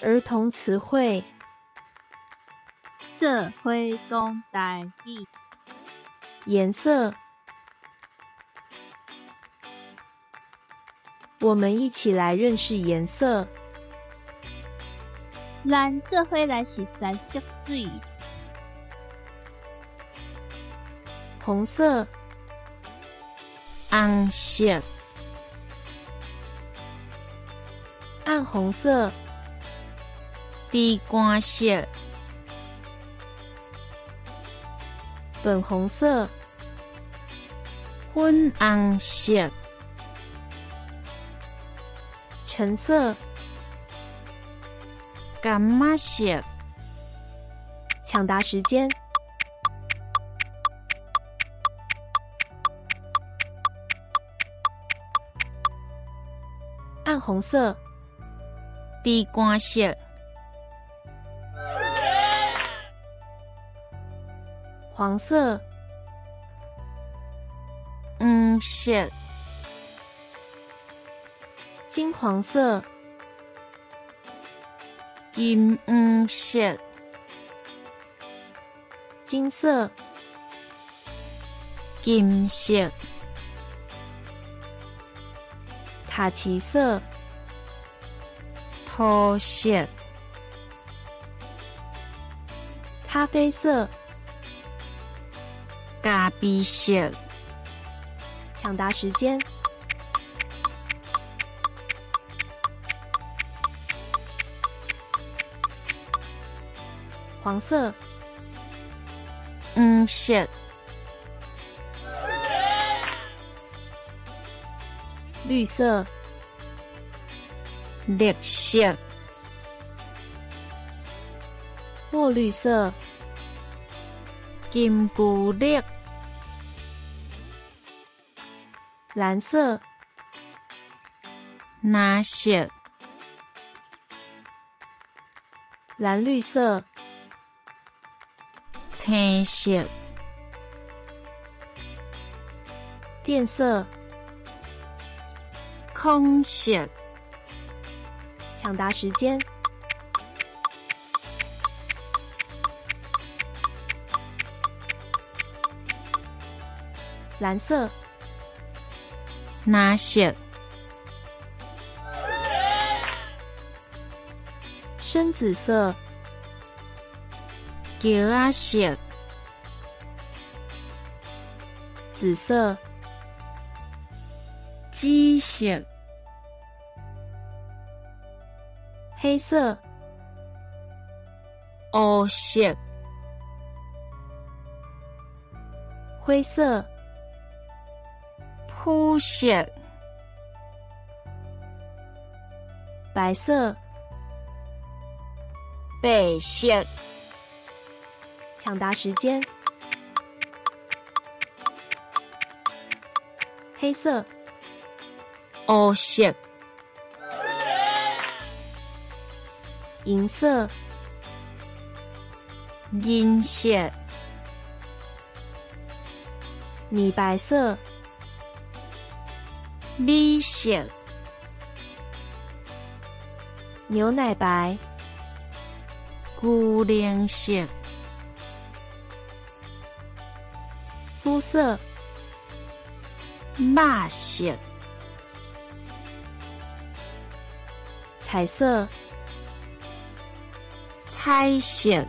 儿童词汇，社会讲台语，颜色。我们一起来认识颜色。咱做伙来熟悉色水。红色、红色、暗红色、低光色、粉红色、粉红色、橙色、柑仔色。抢答时间。暗红色、低光色、黄色、黄色、金黄色、金黄色、金色、金色、卡其色、土色、咖啡色。咖啡色。抢答时间。黄色、黄色、绿色、绿色、墨绿色、金菇绿、蓝色、蓝色、蓝绿色、青色、靛色。空色。抢答时间。蓝色、蓝色、深紫色、橘仔色、紫色、紫色、黑色、黑色、灰色、肤色、白色。白色。抢答时间。黑色、黑色、银色、银色、米白色、米色、牛奶白、牛奶色、肤色、肉色、彩色、彩色。